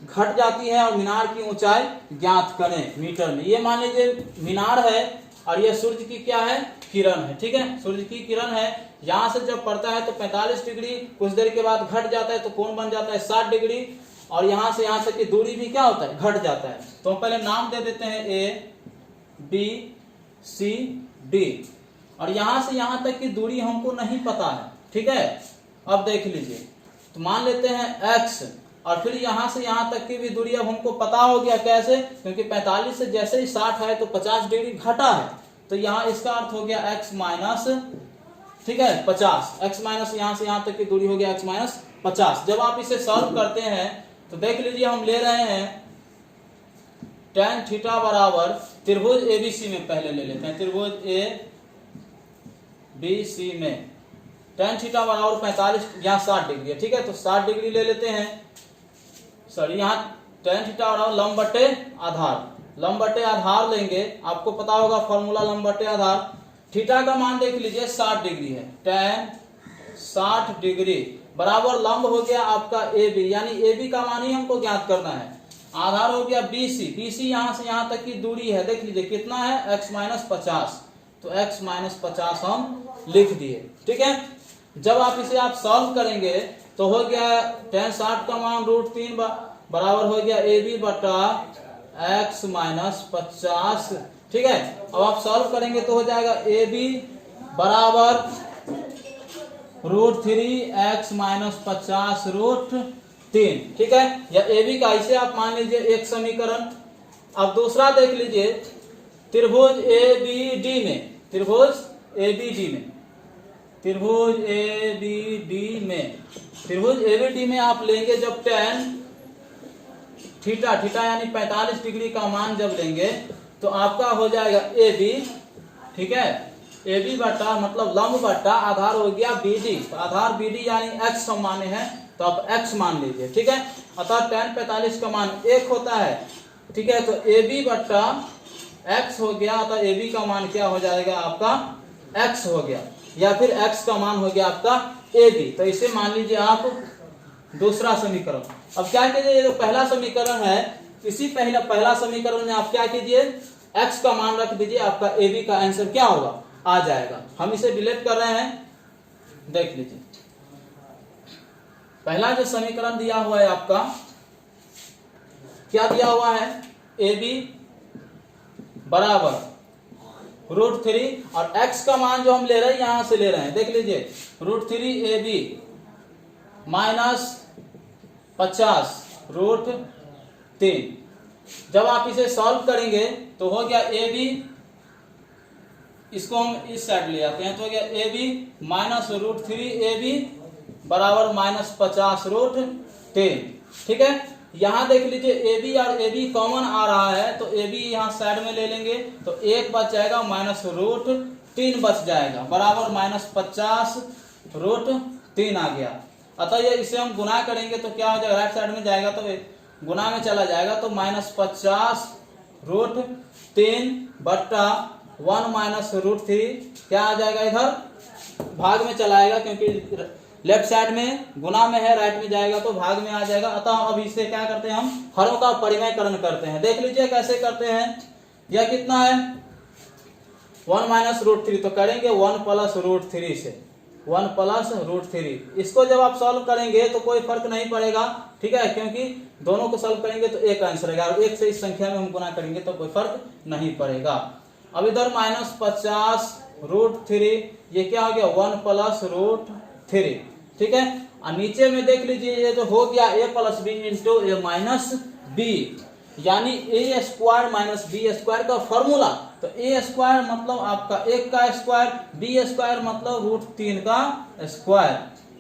घट जाती है और मीनार की ऊंचाई ज्ञात करें मीटर में। ये मान लीजिए मीनार है और ये सूर्य की क्या है किरण है। ठीक है, सूर्य की किरण है, यहां से जब पड़ता है तो 45 डिग्री, कुछ देर के बाद घट जाता है तो कोण बन जाता है 60 डिग्री, और यहां से यहां तक की दूरी भी क्या होता है घट जाता है। तो हम पहले नाम दे देते हैं ABCD, और यहां से यहां तक की दूरी हमको नहीं पता है। ठीक है, अब देख लीजिए, तो मान लेते हैं x, और फिर यहां से यहां तक की भी दूरी अब हमको पता हो गया कैसे, क्योंकि 45 से जैसे ही 60 है तो 50 डिग्री घटा है, तो यहाँ इसका अर्थ हो गया x माइनस, ठीक है 50, x माइनस यहां से यहां तक की दूरी हो गया x माइनस 50। जब आप इसे सॉल्व करते हैं तो देख लीजिए हम ले रहे हैं tan थीटा बराबर त्रिभुज ABC में, पहले ले लेते हैं त्रिभुज ABC में tan थीटा बराबर 45, यहाँ 60 डिग्री है। ठीक है, तो 60 डिग्री ले लेते हैं, सॉरी यहाँ tan थीटा बराबर लंब बटे आधार, लंब बटे आधार लेंगे, आपको पता होगा फॉर्मूला लंब बटे आधार। थीटा का मान देख लीजिए 60 डिग्री है, tan 60 डिग्री बराबर लंब हो गया आपका AB, यानी AB का मान ही हमको ज्ञात करना है। आधार हो गया BC, BC यहां से यहां तक की दूरी है, देख लीजिए कितना है x माइनस 50, तो x माइनस 50 हम लिख दिए। ठीक है, जब आप इसे आप सॉल्व करेंगे तो हो गया tan 60 का मान √3 बराबर हो गया AB बटा x माइनस 50। ठीक है, अब आप सॉल्व करेंगे तो हो जाएगा AB बराबर √3 x माइनस 50 √3। ठीक है, या AB का इसे आप मान लीजिए एक समीकरण। अब दूसरा देख लीजिए त्रिभुज ABD में, त्रिभुज ABD में, त्रिभुज ABD में, त्रिभुज ABD में आप लेंगे जब tan थीटा, थीटा यानी 45 डिग्री का मान जब लेंगे तो आपका हो जाएगा AB। ठीक है, AB बटा मतलब लंब बटा आधार हो गया BD, तो आधार BD यानी x हम माने हैं तो आप x मान लीजिए। ठीक है, अतः tan 45 का मान 1 होता है। ठीक है, तो AB बटा x हो गया, अतः AB का मान क्या हो जाएगा आपका x हो गया, या फिर x का मान हो गया आपका AB। तो इसे मान लीजिए आप दूसरा समीकरण। अब क्या कीजिए, ये जो पहला समीकरण है, इसी पहला समीकरण में आप क्या कीजिए x का मान रख दीजिए, आपका AB का आंसर क्या होगा आ जाएगा। हम इसे डिलीट कर रहे हैं, देख लीजिए पहला जो समीकरण दिया हुआ है आपका, क्या दिया हुआ है, ए बी बराबर √3 और x का मान जो हम ले रहे हैं यहां से ले रहे हैं, देख लीजिए √3 AB माइनस 50 √3। जब आप इसे सॉल्व करेंगे तो हो गया AB, इसको हम इस साइड ले आते हैं तो हो गया AB माइनस √3 AB बराबर माइनस 50 √3। ठीक है, यहां देख लीजिए AB और AB कॉमन आ रहा है तो AB यहां साइड में ले लेंगे तो एक बच जाएगा माइनस √3 बच जाएगा बराबर माइनस 50 √3 आ गया। अतः ये इसे हम गुना करेंगे तो क्या हो जाएगा, राइट साइड में जाएगा तो गुना में चला जाएगा तो माइनस 50 √3 बट्टा 1 माइनस √3 क्या आ जाएगा, इधर भाग में चला आएगा क्योंकि लेफ्ट साइड में गुना में है, राइट में जाएगा तो भाग में आ जाएगा। अतः अब इसे क्या करते हैं, हम हरों का परिमयकरण करते हैं। देख लीजिए कैसे करते हैं, यह कितना है 1 माइनस √3 तो करेंगे 1 प्लस √3 से, 1 प्लस √3। इसको जब आप सॉल्व करेंगे तो कोई फर्क नहीं पड़ेगा, ठीक है, क्योंकि दोनों को सॉल्व करेंगे तो एक आंसर आएगा और एक से इस संख्या में हम गुना करेंगे तो कोई फर्क नहीं पड़ेगा। अब इधर माइनस 50 √3 ये क्या हो गया 1 प्लस √3। ठीक है, और नीचे में देख लीजिए ये जो हो गया a plus B into A minus B, यानी A square minus B square का फॉर्मूला। तो ए स्क्वायर मतलब आपका 1 का स्क्वायर, बी स्क्वायर मतलब √3 का स्क्वायर।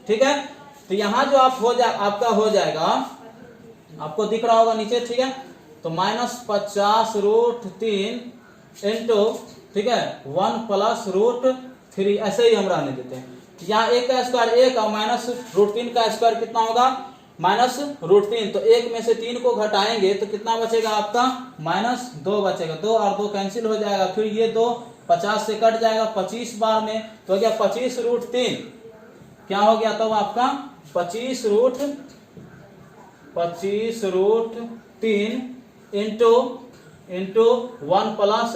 ठीक है, तो यहाँ जो आपका हो जाएगा, आपको दिख रहा होगा नीचे, ठीक है, तो माइनस 50 √3 इंटू, ठीक है, 1 प्लस √3 ऐसे ही हम रहने देते हैं। यहाँ 1 का स्क्वायर 1 और माइनस √3 का स्क्वायर कितना होगा माइनस √3, तो 1 में से 3 को घटाएंगे तो कितना बचेगा आपका माइनस 2 बचेगा, 2 और 2 कैंसिल हो जाएगा, फिर ये 2 50 से कट जाएगा 25 बार में तो क्या 25 √3 क्या हो गया, तो आपका 25 √3 इंटू 1 प्लस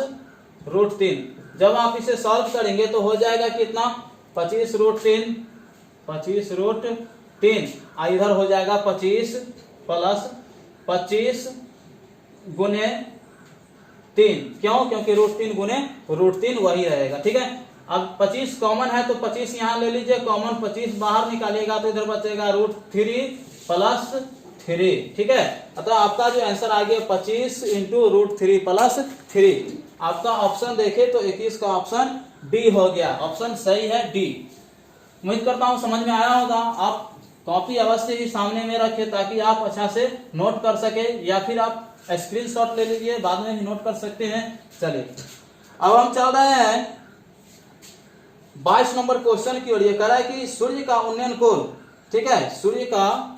√3। जब आप इसे सॉल्व करेंगे तो हो जाएगा कितना 25 √3 इधर हो जाएगा 25 प्लस 25 गुने 3, क्यों, क्योंकि √3 गुने √3 वही रहेगा। ठीक है, अब 25 कॉमन है तो 25 यहाँ ले लीजिए कॉमन, 25 बाहर निकालिएगा तो इधर बचेगा √3 प्लस 3। ठीक है, अतः आपका जो आंसर आ गया 25 इंटू √3 प्लस 3। आपका ऑप्शन देखे तो 21 का ऑप्शन डी हो गया, ऑप्शन सही है डी। उम्मीद करता हूं समझ में आया होगा। आप कॉपी अवश्य ही सामने में रखें ताकि आप अच्छा से नोट कर सके, या फिर आप स्क्रीनशॉट ले लीजिए, बाद में भी नोट कर सकते हैं। चलिए अब हम चल रहे हैं 22 नंबर क्वेश्चन की ओर। ये कह रहा है कि सूर्य का उन्नयन कोण, ठीक है, सूर्य का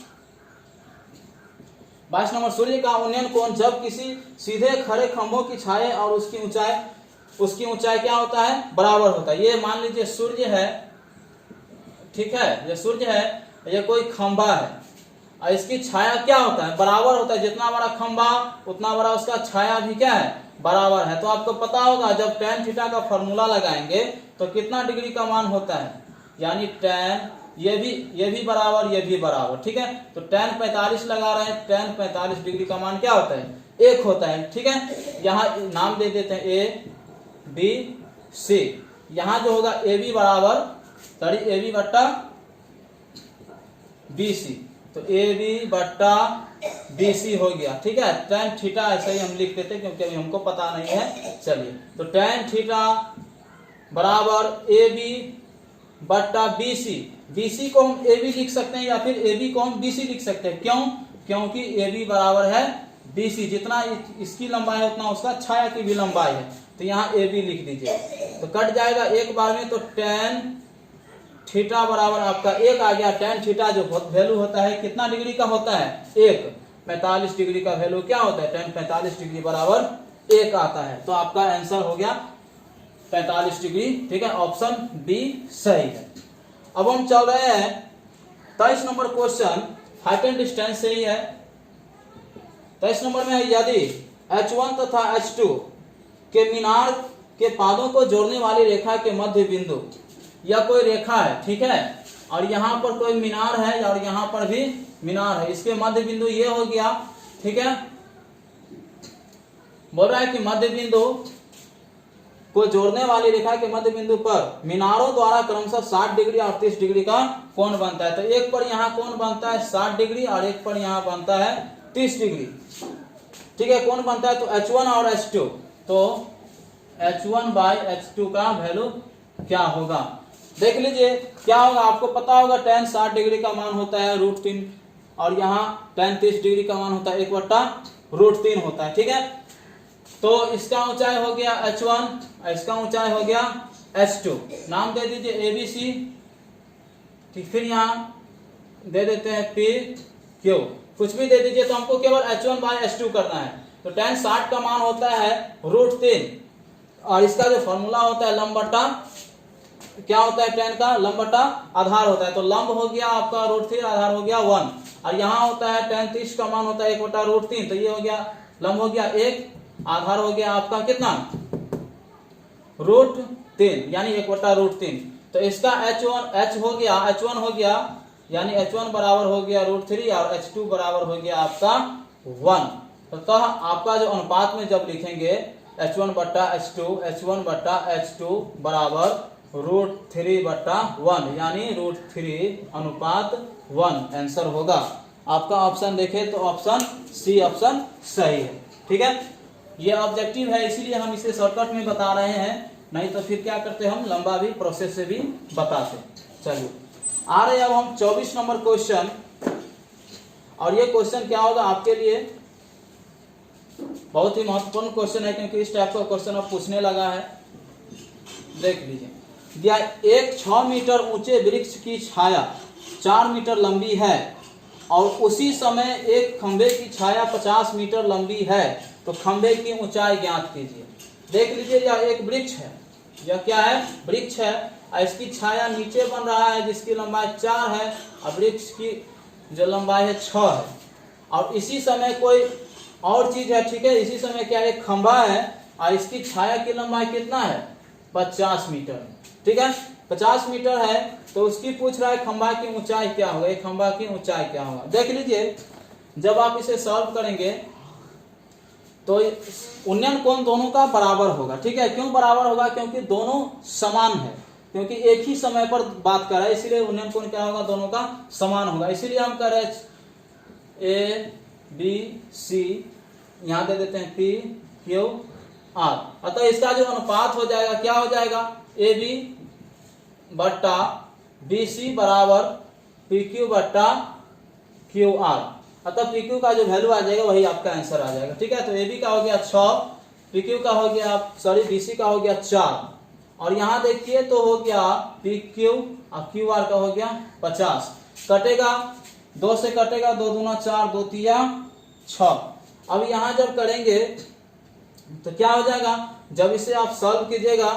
22 नंबर, सूर्य का उन्नयन कोण जब किसी सीधे खड़े खंभों की छाया और उसकी ऊंचाई क्या होता है बराबर होता है। ये मान लीजिए सूर्य है, ठीक है, ये सूर्य है, ये कोई खंभा है और इसकी छाया क्या होता है बराबर होता है, जितना बड़ा खंभा उतना बड़ा उसका छाया भी क्या है बराबर है। तो आपको पता होगा जब tan थीटा का फॉर्मूला लगाएंगे तो कितना डिग्री का मान होता है, यानी tan ये भी बराबर, ये भी बराबर। ठीक है, तो tan 45 लगा रहे हैं, tan 45 डिग्री का मान क्या होता है 1 होता है। ठीक है, यहाँ नाम दे देते हैं A B C। यहाँ जो होगा AB बराबर AB बट्टा BC, तो AB बट्टा BC हो गया। ठीक है, tan थीटा ऐसे ही हम लिख देते हैं क्योंकि अभी हमको पता नहीं है। चलिए, तो tan थीटा बराबर AB बट्टा BC। BC को हम AB लिख सकते हैं या फिर AB को हम BC लिख सकते हैं। क्यों, क्योंकि AB बराबर है BC, जितना इसकी लंबाई है उतना उसका छाया की भी लंबाई है। तो यहाँ AB लिख दीजिए, तो कट जाएगा एक बार में, तो tan थीटा बराबर आपका 1 आ गया। tan थीटा जो वैल्यू होता है कितना डिग्री का होता है 1, 45 डिग्री का वैल्यू क्या होता है tan 45 डिग्री बराबर 1 आता है। तो आपका आंसर हो गया 45 डिग्री। ठीक है, ऑप्शन बी सही है। अब हम चल रहे हैं 23 number question, height and distance से ही है। 23 नंबर में है यदि H1 तथा H2 के मीनार के पादों को जोड़ने वाली रेखा के मध्य बिंदु, यह कोई रेखा है, ठीक है, और यहाँ पर कोई मीनार है और यहाँ पर भी मीनार है, इसके मध्य बिंदु ये हो गया, ठीक है। बोल रहा है कि मध्य बिंदु को जोड़ने वाली रेखा के मध्य बिंदु पर मीनारों द्वारा क्रमशः 60 डिग्री और 30 डिग्री का कोण बनता है। तो एक पर यहाँ कोण बनता है 60 डिग्री और एक पर यहाँ बनता है 30 डिग्री, ठीक है। कोण बनता है तो H1 और H2, तो H1 बाई H2 का वैल्यू क्या होगा, देख लीजिए क्या होगा। आपको पता होगा tan 60 डिग्री का मान होता है √3 और यहाँ tan 30 डिग्री का मान होता है 1/√3 होता है, ठीक है। तो इसका ऊंचाई हो गया H1, इसका ऊंचाई हो गया H2। नाम दे दीजिए ABC, ठीक। फिर यहाँ दे देते हैं PQ, कुछ भी दे दीजिए। तो हमको केवल H1 बाई H2 करना है। तो tan 60 का मान होता है √3 और इसका जो फॉर्मूला होता है लंब बटा, क्या होता है tan का लंब बटा आधार होता है। तो लंब हो गया आपका √3, आधार हो गया 1 और यहाँ होता है tan 30 का मान होता है 1/√3, तो ये हो गया लंब हो गया 1, आधार हो गया आपका कितना √3 यानी 1/√3। तो इसका H1 हो गया यानी H1 बराबर हो गया √3 और H2 बराबर हो गया आपका 1। तो आपका जो अनुपात में जब लिखेंगे H1 बट्टा H2 बराबर √3/1 यानी √3:1 आंसर होगा। आपका ऑप्शन देखें तो ऑप्शन सी ऑप्शन सही है, ठीक है। ये ऑब्जेक्टिव है इसीलिए हम इसे शॉर्टकट में बता रहे हैं, नहीं तो फिर क्या करते हम लंबा भी प्रोसेस से भी बताते। चलिए आ रहे अब हम 24 नंबर क्वेश्चन, और ये क्वेश्चन क्या होगा आपके लिए बहुत ही महत्वपूर्ण क्वेश्चन है, क्योंकि इस टाइप का क्वेश्चन अब पूछने लगा है। देख लीजिए, एक 6 मीटर ऊंचे वृक्ष की छाया 4 मीटर लंबी है और उसी समय एक खंबे की छाया 50 मीटर लंबी है, तो खंबे की ऊंचाई ज्ञात कीजिए। देख लीजिए यह एक वृक्ष है, यह क्या है वृक्ष है और इसकी छाया नीचे बन रहा है जिसकी लंबाई 4 है और वृक्ष की जो लंबाई है 6 है, और इसी समय कोई और चीज है, ठीक है। इसी समय क्या एक खंबा है और इसकी छाया की लंबाई कितना है 50 मीटर, ठीक है। 50 मीटर है तो उसकी पूछ रहा है खंबा की ऊंचाई क्या होगा, एक खंबा की ऊंचाई क्या होगा। देख लीजिए जब आप इसे सॉल्व करेंगे तो उन्नयन कोण दोनों का बराबर होगा, ठीक है। क्यों बराबर होगा, क्योंकि दोनों समान है, क्योंकि एक ही समय पर बात कर रहा है, इसीलिए उन्नयन कोण क्या होगा दोनों का समान होगा। इसीलिए हम कह रहे हैं ABC, यहां दे देते हैं PQR। अतः इसका जो अनुपात हो जाएगा क्या हो जाएगा AB बट्टा BC बराबर PQ बट्टा QR। अतः PQ का जो वैल्यू आ जाएगा वही आपका आंसर आ जाएगा, ठीक है। तो AB का हो गया 6, PQ का हो गया BC का हो गया 4 और यहाँ देखिए तो हो गया PQ और QR का हो गया 50। कटेगा 2 से कटेगा, 2 दूना 4, 2 तिया 6। अब यहाँ जब करेंगे तो क्या हो जाएगा, जब इसे आप सॉल्व कीजिएगा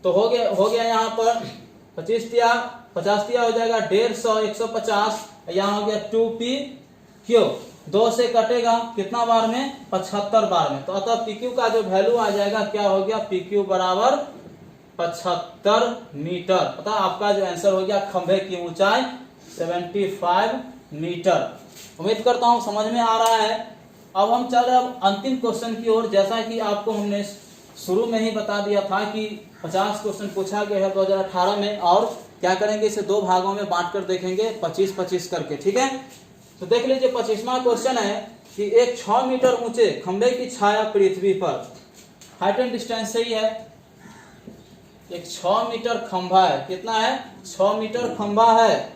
तो हो गया यहाँ पर 50 तिया हो जाएगा 150, 150, यहाँ हो गया 2PQ। 2 से कटेगा कितना बार में 75 बार में, तो अतः PQ का जो वैल्यू आ जाएगा क्या हो गया PQ बराबर 75 मीटर। अतः आपका जो आंसर हो गया खंभे की ऊंचाई 75 मीटर। उम्मीद करता हूं समझ में आ रहा है। अब हम चल रहे हैं अंतिम क्वेश्चन की ओर। जैसा कि आपको हमने शुरू में ही बता दिया था कि 50 क्वेश्चन पूछा गया है 2018 में, और क्या करेंगे इसे 2 भागों में बांटकर देखेंगे 25-25 करके, ठीक है। तो देख लीजिए 25वां क्वेश्चन है कि एक 6 मीटर ऊंचे खंबे की छाया पृथ्वी पर, हाइट एंड डिस्टेंस सही है, एक 6 मीटर खंभा है, कितना है 6 मीटर खंभा है,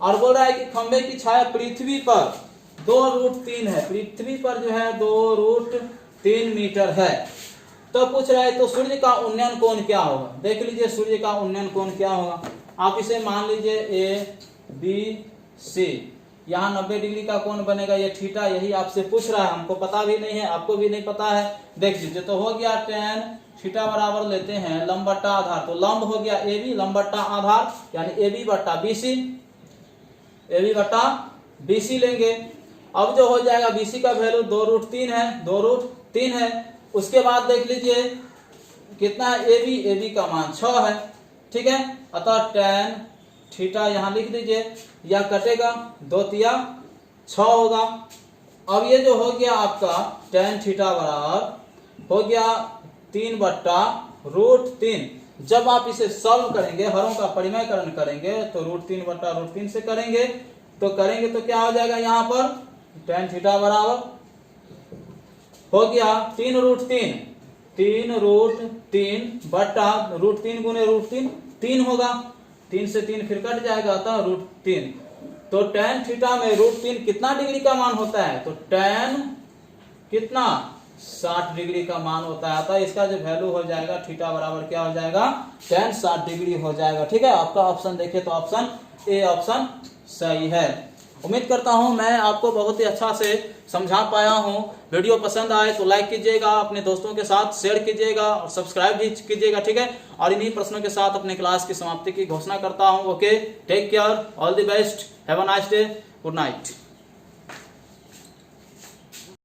और बोल रहा है कि खंबे की छाया पृथ्वी पर 2√3 है, पृथ्वी पर जो है 2√3 मीटर है। तो पूछ रहा है तो सूर्य का उन्नयन कोण क्या होगा। देख लीजिए सूर्य का उन्नयन कोण क्या होगा। आप इसे मान लीजिए ABC, यहाँ 90 डिग्री का कोण बनेगा, ये थीटा, यही आपसे पूछ रहा है, हमको पता भी नहीं है, आपको भी नहीं पता है। देख लीजिए तो हो गया tan थीटा बराबर लेते हैं लंब बट्टा आधार, तो लंब हो गया AB, लंब बट्टा आधार यानी AB बट्टा BC लेंगे। अब जो हो जाएगा BC का वैल्यू 2√3 है। उसके बाद देख लीजिए कितना है AB का मान 6 है, ठीक है। अतः tan थीटा यहाँ लिख दीजिए, यह कटेगा 2 तिया 6 होगा। अब ये जो हो गया आपका tan थीटा बराबर हो गया 3/√3। जब आप इसे सॉल्व करेंगे, हरों का परिमयकरण करेंगे तो √3/√3 से करेंगे तो क्या हो जाएगा, यहाँ पर tan थीटा बराबर हो गया 3√3 3√3 गुने √3 3 होगा, 3 से 3 फिर कट जाएगा, अतः √3। तो tan थीटा में √3 कितना डिग्री का मान होता है, तो tan कितना 60 डिग्री का मान होता है। अतः इसका जो वैल्यू हो जाएगा थीटा बराबर क्या हो जाएगा, tan 60 डिग्री हो जाएगा। ठीक है, आपका ऑप्शन देखिए तो ऑप्शन ए ऑप्शन सही है। उम्मीद करता हूं मैं आपको बहुत ही अच्छा से समझा पाया हूं। वीडियो पसंद आए तो लाइक कीजिएगा, अपने दोस्तों के साथ शेयर कीजिएगा और सब्सक्राइब भी कीजिएगा। ठीक है, और इन्हीं प्रश्नों के साथ अपने क्लास की समाप्ति की घोषणा करता हूं। Okay, take care, all the best, have a nice day, good night.